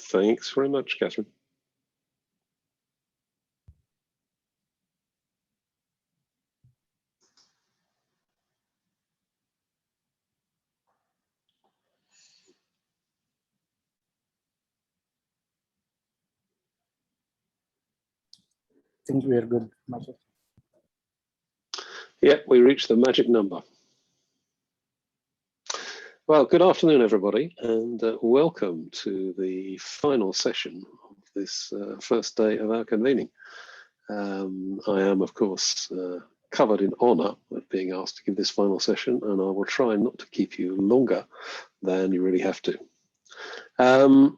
Thanks very much, Catherine. I think we are good. Yeah, we reached the magic number. Well, good afternoon, everybody, and welcome to the final session of this first day of our convening. I am, of course, covered in honour of being asked to give this final session, and I will try not to keep you longer than you really have to.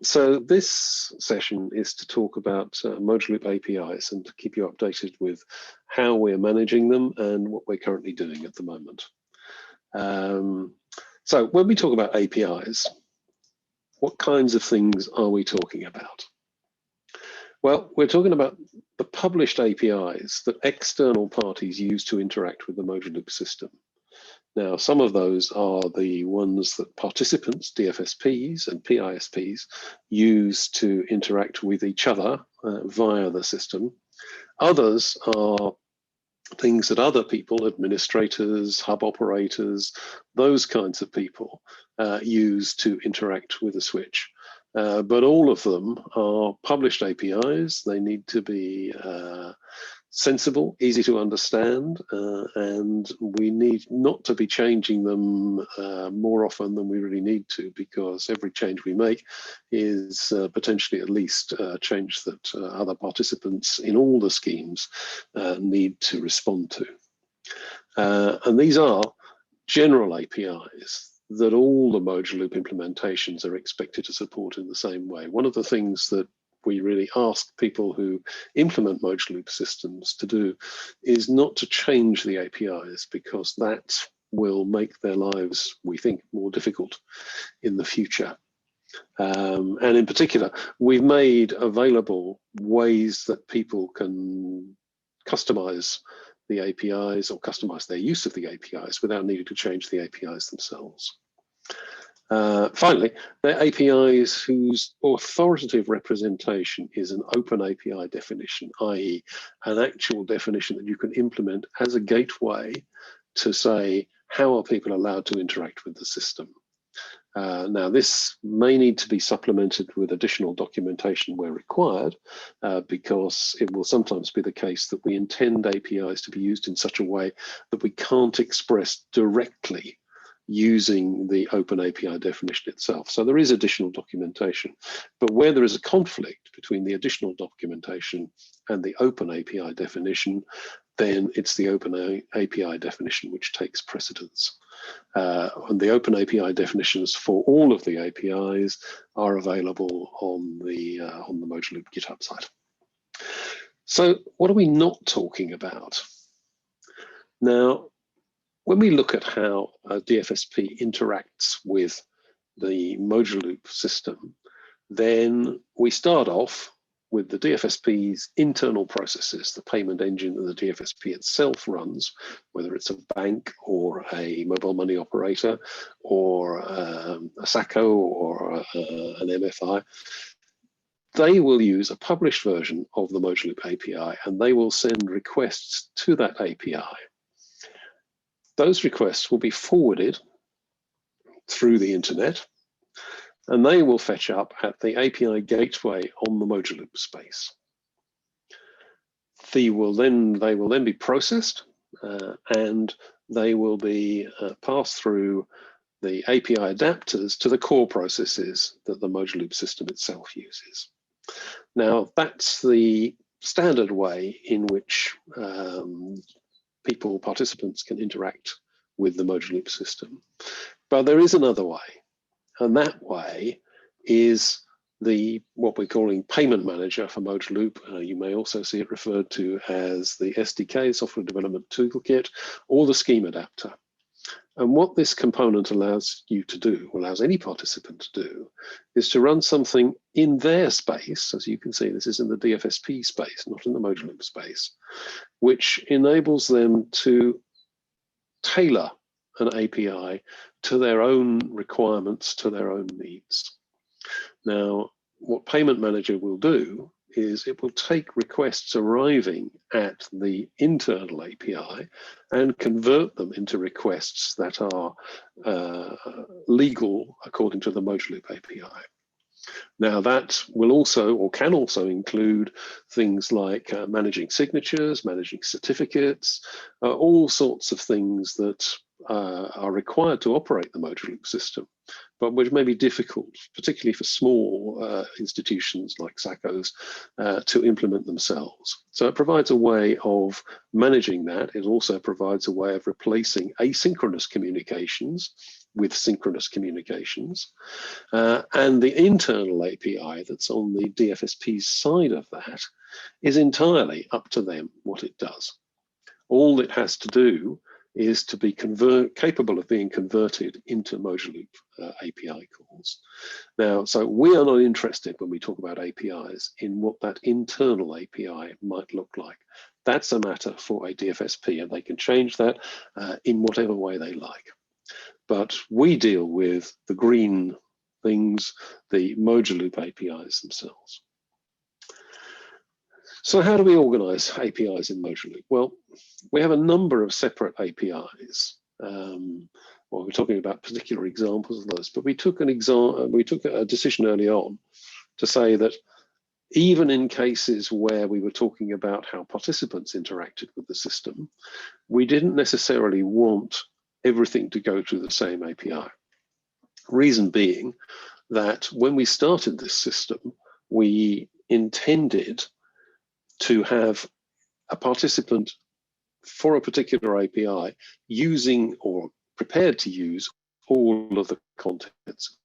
So this session is to talk about Mojaloop APIs and to keep you updated with how we're managing them and what we're currently doing at the moment. So when we talk about APIs, what kinds of things are we talking about? Well, we're talking about the published APIs that external parties use to interact with the Mojaloop system. Now, some of those are the ones that participants, DFSPs and PISPs, use to interact with each other via the system. Others are things that other people, administrators, hub operators, those kinds of people use to interact with a switch. But all of them are published APIs. They need to be sensible, easy to understand, and we need not to be changing them more often than we really need to, because every change we make is potentially at least a change that other participants in all the schemes need to respond to. And these are general APIs that all the Mojaloop implementations are expected to support in the same way. One of the things that we really ask people who implement Mojaloop systems to do is not to change the APIs, because that will make their lives, we think, more difficult in the future. And in particular, we've made available ways that people can customize the APIs or customize their use of the APIs without needing to change the APIs themselves. Finally, they're APIs whose authoritative representation is an open API definition, i.e. an actual definition that you can implement as a gateway to say, how are people allowed to interact with the system? Now, this may need to be supplemented with additional documentation where required, because it will sometimes be the case that we intend APIs to be used in such a way that we can't express directly using the open API definition itself. So there is additional documentation, but where there is a conflict between the additional documentation and the open API definition, then it's the open API definition which takes precedence. And the open API definitions for all of the APIs are available on the Mojaloop GitHub site. So what are we not talking about? Now, when we look at how a DFSP interacts with the Mojaloop system, then we start off with the DFSP's internal processes, the payment engine that the DFSP itself runs, whether it's a bank or a mobile money operator or a SACO or an MFI. They will use a published version of the Mojaloop API, and they will send requests to that API. Those requests will be forwarded through the internet, and they will fetch up at the API gateway on the Mojaloop space. They will then be processed, and they will be passed through the API adapters to the core processes that the Mojaloop system itself uses. Now, that's the standard way in which participants can interact with the Mojaloop system. But there is another way, and that way is what we're calling payment manager for Mojaloop. You may also see it referred to as the SDK, Software Development Toolkit, or the scheme adapter. And what this component allows you to do, allows any participant to do, is to run something in their space. As you can see, this is in the DFSP space, not in the Mojaloop space, which enables them to tailor an API to their own requirements, to their own needs. Now, what Payment Manager will do is it will take requests arriving at the internal API and convert them into requests that are legal according to the Mojaloop API. Now that will also, or can also include things like managing signatures, managing certificates, all sorts of things that are required to operate the Mojaloop system, but which may be difficult, particularly for small institutions like SACCOs, to implement themselves. So it provides a way of managing that. It also provides a way of replacing asynchronous communications with synchronous communications. And the internal API that's on the DFSP side of that is entirely up to them what it does. All it has to do is to be capable of being converted into Mojaloop API calls. Now, so we are not interested when we talk about APIs in what that internal API might look like. That's a matter for a DFSP, and they can change that in whatever way they like. But we deal with the green things, the Mojaloop APIs themselves. So how do we organize APIs in Mojaloop? Well, we have a number of separate APIs. Well, we're talking about particular examples of those, but we took a decision early on to say that even in cases where we were talking about how participants interacted with the system, we didn't necessarily want everything to go through the same API. Reason being that when we started this system, we intended to have a participant for a particular API using or prepared to use all of the contents.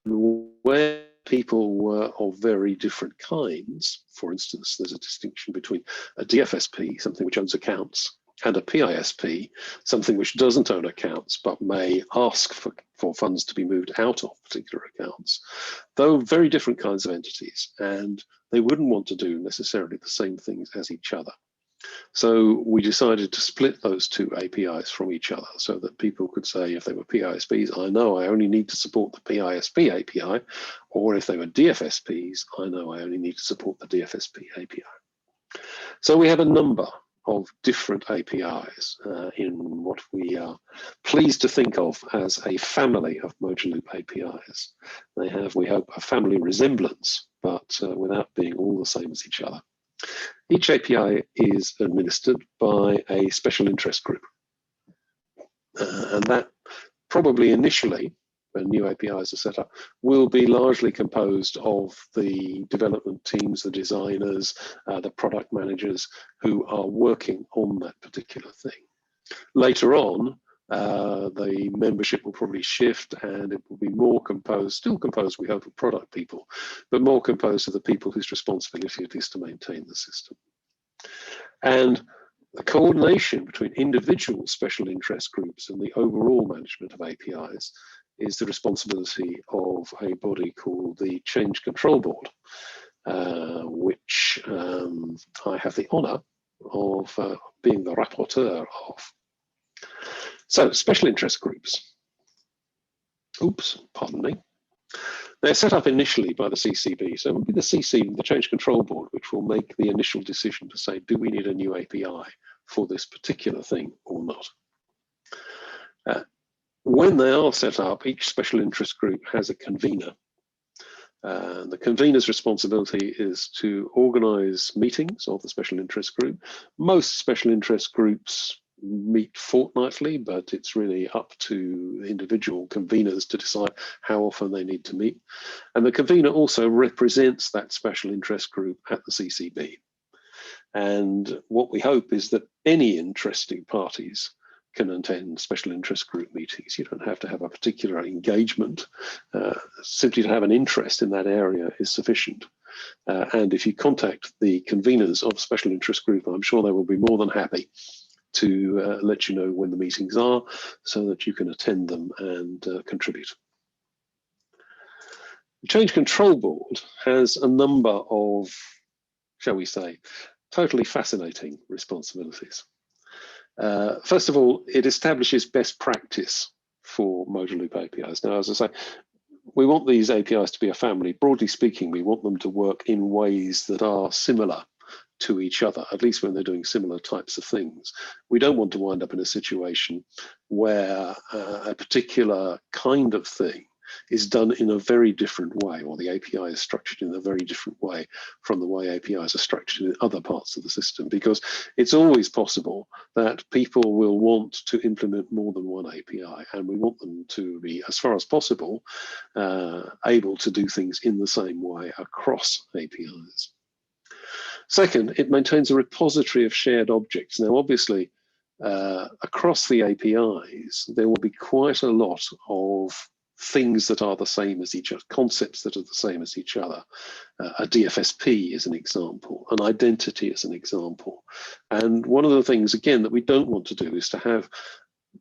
Where people were of very different kinds, for instance, there's a distinction between a DFSP, something which owns accounts, and a PISP, something which doesn't own accounts but may ask for funds to be moved out of particular accounts. Though very different kinds of entities, and they wouldn't want to do necessarily the same things as each other. So we decided to split those two APIs from each other so that people could say, if they were PISPs, I know I only need to support the PISP API, or if they were DFSPs, I know I only need to support the DFSP API. So we have a number of different APIs in what we are pleased to think of as a family of Mojaloop APIs. They have, we hope, a family resemblance, but without being all the same as each other. Each API is administered by a special interest group. And that probably initially, when new APIs are set up, will be largely composed of the development teams, the designers, the product managers who are working on that particular thing. Later on, the membership will probably shift and it will be more composed, still composed, we hope, of product people, but more composed of the people whose responsibility it is to maintain the system. And the coordination between individual special interest groups and the overall management of APIs is the responsibility of a body called the Change Control Board, which I have the honor of being the rapporteur of. So, special interest groups. Oops, pardon me. They're set up initially by the CCB. So it will be the CC, the Change Control Board, which will make the initial decision to say, do we need a new API for this particular thing or not? When they are set up, each special interest group has a convener. The convener's responsibility is to organize meetings of the special interest group. Most special interest groups meet fortnightly, but it's really up to individual conveners to decide how often they need to meet. And the convener also represents that special interest group at the CCB. And what we hope is that any interested parties can attend special interest group meetings. You don't have to have a particular engagement. Simply to have an interest in that area is sufficient. And if you contact the conveners of special interest group, I'm sure they will be more than happy to let you know when the meetings are so that you can attend them and contribute. The Change Control Board has a number of, shall we say, totally fascinating responsibilities. First of all, it establishes best practice for Mojaloop APIs. Now, as I say, we want these APIs to be a family. Broadly speaking, we want them to work in ways that are similar to each other, at least when they're doing similar types of things. We don't want to wind up in a situation where a particular kind of thing is done in a very different way, or the API is structured in a very different way from the way APIs are structured in other parts of the system, because it's always possible that people will want to implement more than one API, and we want them to be, as far as possible, able to do things in the same way across APIs. Second, it maintains a repository of shared objects. Now, obviously, across the APIs, there will be quite a lot of things that are the same as each other, concepts that are the same as each other. A DFSP is an example, an identity is an example. And one of the things, again, that we don't want to do is to have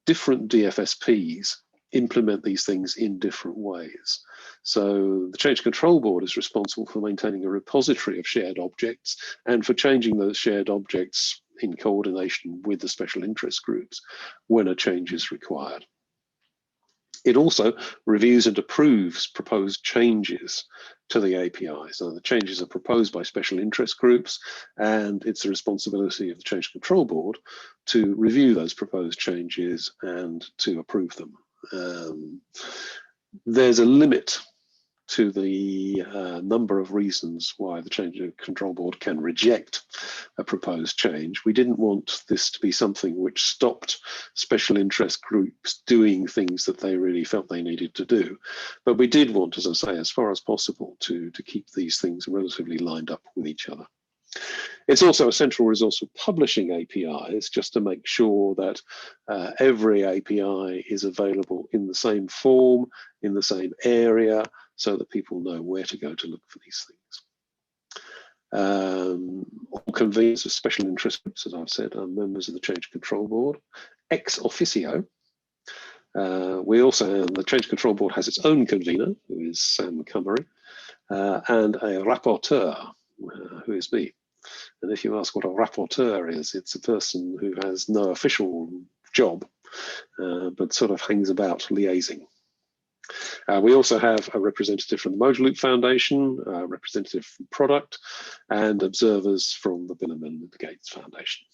different DFSPs implement these things in different ways. So the Change Control Board is responsible for maintaining a repository of shared objects and for changing those shared objects in coordination with the special interest groups when a change is required. It also reviews and approves proposed changes to the API. So the changes are proposed by special interest groups, and it's the responsibility of the Change Control Board to review those proposed changes and to approve them. There's a limit to the number of reasons why the Change Control Board can reject a proposed change. We didn't want this to be something which stopped special interest groups doing things that they really felt they needed to do. But we did want, as I say, as far as possible to keep these things relatively lined up with each other. It's also a central resource for publishing APIs, just to make sure that every API is available in the same form, in the same area, so that people know where to go to look for these things. All conveners of special interest groups, as I've said, are members of the Change Control Board. Ex officio, the Change Control Board has its own convener, who is Sam Cummery, and a rapporteur, who is me. And if you ask what a rapporteur is, it's a person who has no official job, but sort of hangs about liaising. We also have a representative from the Mojaloop Foundation, a representative from product, and observers from the Bill and Melinda Gates Foundation.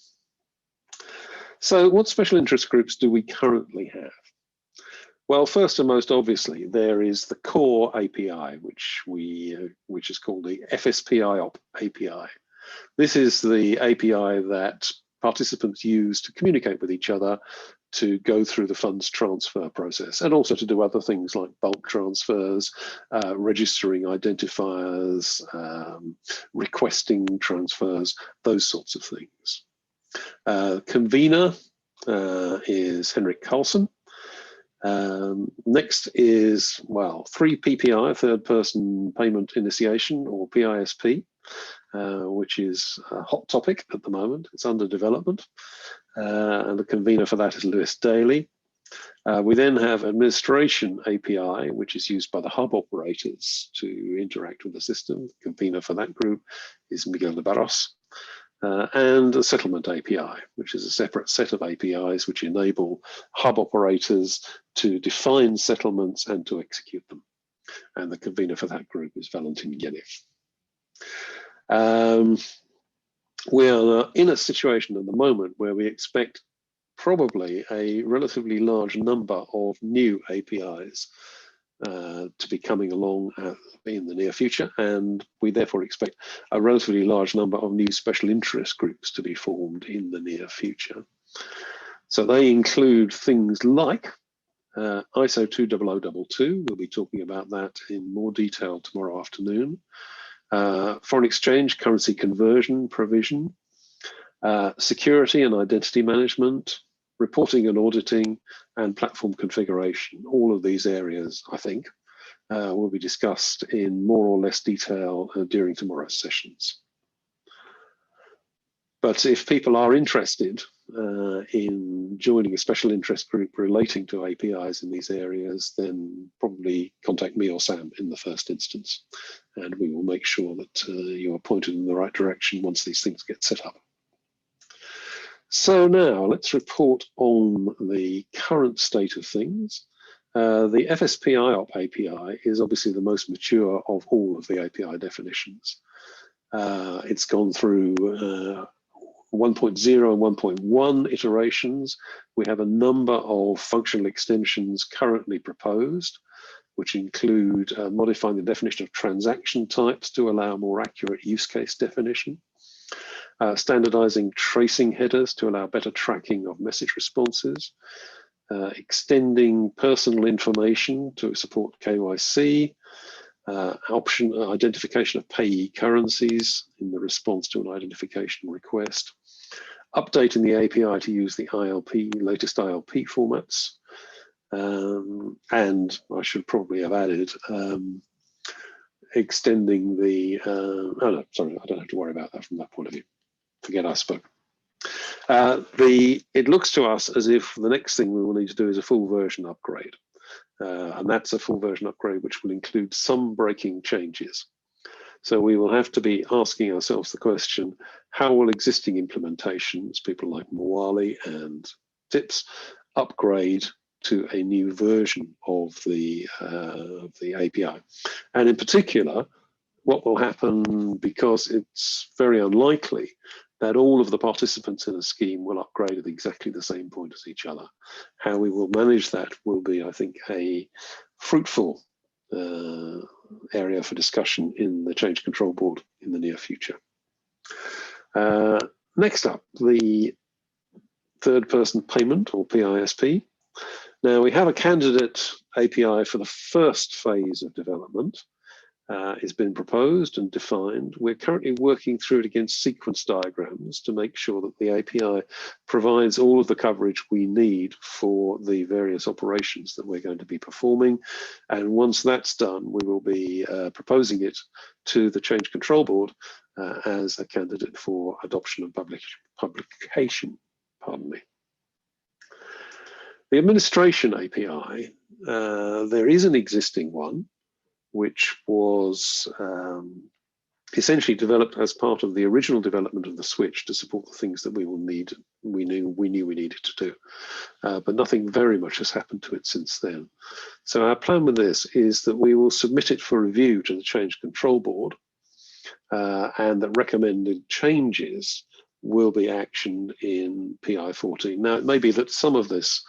So what special interest groups do we currently have? Well, first and most obviously, there is the core API, which is called the FSPIOP API. This is the API that participants use to communicate with each other, to go through the funds transfer process, and also to do other things like bulk transfers, registering identifiers, requesting transfers, those sorts of things. Convener is Henrik Carlson. Next is, well, 3 PPI, third person payment initiation, or PISP, which is a hot topic at the moment. It's under development. And the convener for that is Lewis Daly. We then have administration API, which is used by the hub operators to interact with the system. The convener for that group is Miguel de Barros. And a settlement API, which is a separate set of APIs which enable hub operators to define settlements and to execute them. And the convener for that group is Valentin Genev. We are in a situation at the moment where we expect probably a relatively large number of new APIs to be coming along in the near future, and we therefore expect a relatively large number of new special interest groups to be formed in the near future. So they include things like ISO 20022, we'll be talking about that in more detail tomorrow afternoon. Foreign exchange, currency conversion provision, security and identity management, reporting and auditing, and platform configuration. All of these areas, I think, will be discussed in more or less detail during tomorrow's sessions. But if people are interested in joining a special interest group relating to APIs in these areas, then probably contact me or Sam in the first instance, and we will make sure that you are pointed in the right direction once these things get set up. So now let's report on the current state of things. The FSP-IOP API is obviously the most mature of all of the API definitions. It's gone through 1.0 and 1.1 iterations. We have a number of functional extensions currently proposed, which include modifying the definition of transaction types to allow more accurate use case definition, standardizing tracing headers to allow better tracking of message responses, extending personal information to support KYC, identification of payee currencies in the response to an identification request, updating the API to use the latest ILP formats, and I should probably have added extending the, oh no, sorry, I don't have to worry about that from that point of view. Forget I spoke. It looks to us as if the next thing we will need to do is a full version upgrade. And that's a full version upgrade which will include some breaking changes. So we will have to be asking ourselves the question, how will existing implementations, people like Mojaloop and TIPS, upgrade to a new version of the API? And in particular, what will happen, because it's very unlikely that all of the participants in a scheme will upgrade at exactly the same point as each other. How we will manage that will be, I think, a fruitful area for discussion in the Change Control Board in the near future. Next up, the third person payment, or PISP. Now we have a candidate API for the first phase of development. It's been proposed and defined. We're currently working through it against sequence diagrams to make sure that the API provides all of the coverage we need for the various operations that we're going to be performing. And once that's done, we will be proposing it to the Change Control Board as a candidate for adoption and publication. Pardon me. The administration API, there is an existing one, which was essentially developed as part of the original development of the switch to support the things that we knew we needed to do. But nothing very much has happened to it since then. So our plan with this is that we will submit it for review to the Change Control Board, and that recommended changes will be actioned in PI 14. Now, it may be that some of this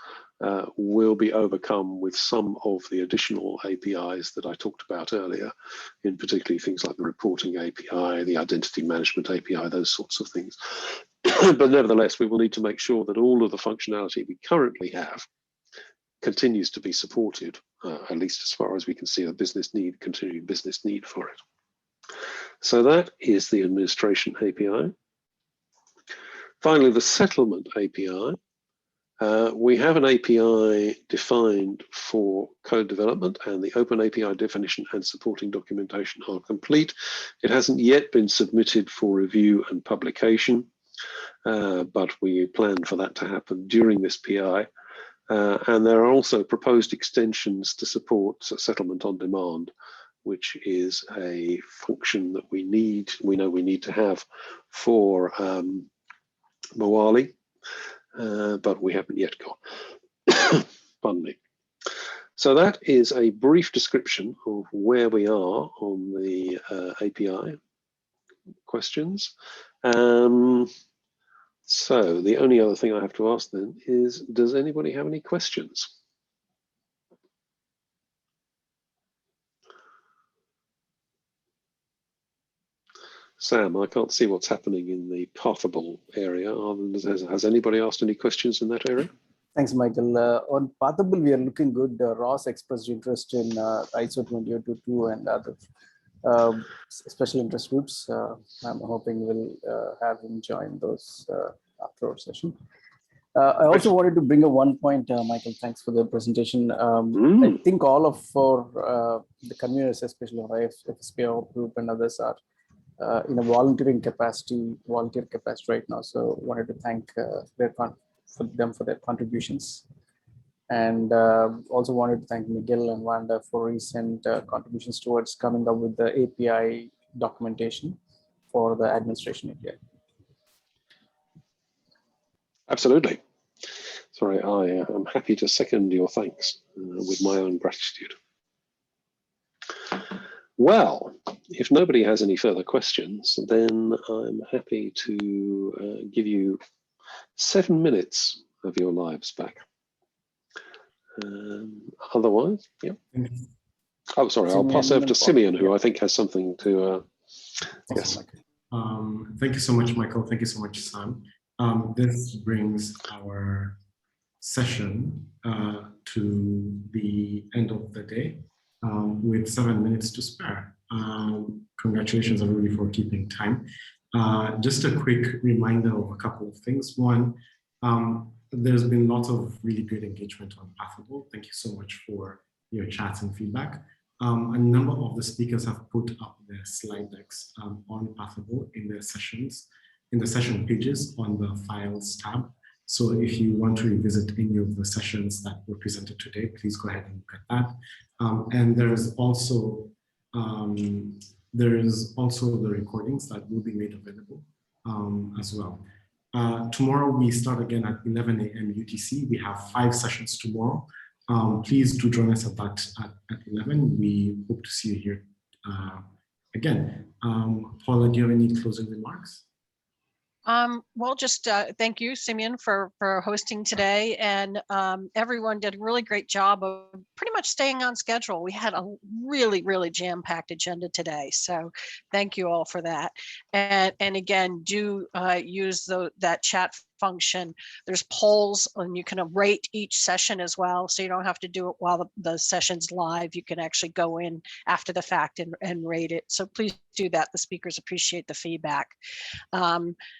will be overcome with some of the additional APIs that I talked about earlier, in particularly things like the reporting API, the identity management API, those sorts of things. But nevertheless, we will need to make sure that all of the functionality we currently have continues to be supported, at least as far as we can see a continuing business need for it. So that is the administration API. Finally, the settlement API. We have an API defined for code development, and the open API definition and supporting documentation are complete. It hasn't yet been submitted for review and publication, but we plan for that to happen during this PI. And there are also proposed extensions to support settlement on demand, which is a function that we know we need to have for Mojaloop. But we haven't yet got. Pardon me. So that is a brief description of where we are on the API questions. So the only other thing I have to ask then is, does anybody have any questions? Sam, I can't see what's happening in the pathable area. Has anybody asked any questions in that area? Thanks, Michael. On pathable, we are looking good. Ross expressed interest in ISO 20022 and other special interest groups. I'm hoping we'll have him join those after our session. I also wanted to bring up one point, Michael. Thanks for the presentation. I think all of the conveners, especially of FSPO group and others, are in a volunteer capacity right now. So wanted to thank them for their contributions, and also wanted to thank Miguel and Wanda for recent contributions towards coming up with the API documentation for the administration API. Absolutely. Sorry, I am happy to second your thanks with my own gratitude. Well, if nobody has any further questions, then I'm happy to give you 7 minutes of your lives back. Otherwise, yeah. Oh, sorry, I'll pass over to Simeon, who I think has something to, yes. Thank you so much, Michael. Thank you so much, Sam. This brings our session to the end of the day with 7 minutes to spare. Congratulations, everybody, for keeping time. Just a quick reminder of a couple of things. One, there's been lots of really good engagement on Pathable. Thank you so much for your chats and feedback. A number of the speakers have put up their slide decks on Pathable in their sessions, in the session pages on the Files tab. So if you want to revisit any of the sessions that were presented today, please go ahead and look at that. And there's also the recordings that will be made available as well. Tomorrow we start again at 11 a.m. UTC. We have 5 sessions tomorrow. Please do join us at 11. We hope to see you here again. Paula, do you have any closing remarks? Well, just thank you, Simeon, for hosting today, and everyone did a really great job of pretty much staying on schedule. We had a really jam-packed agenda today, so thank you all for that. And again, do use that chat function. There's polls, and you can rate each session as well, so you don't have to do it while the session's live. You can actually go in after the fact and rate it. So please do that. The speakers appreciate the feedback.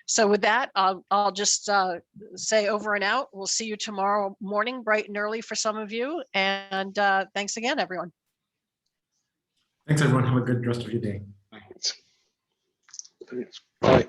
So with that, I'll just say over and out. We'll see you tomorrow morning, bright and early for some of you. And thanks again, everyone. Thanks, everyone. Have a good rest of your day. Bye. Bye.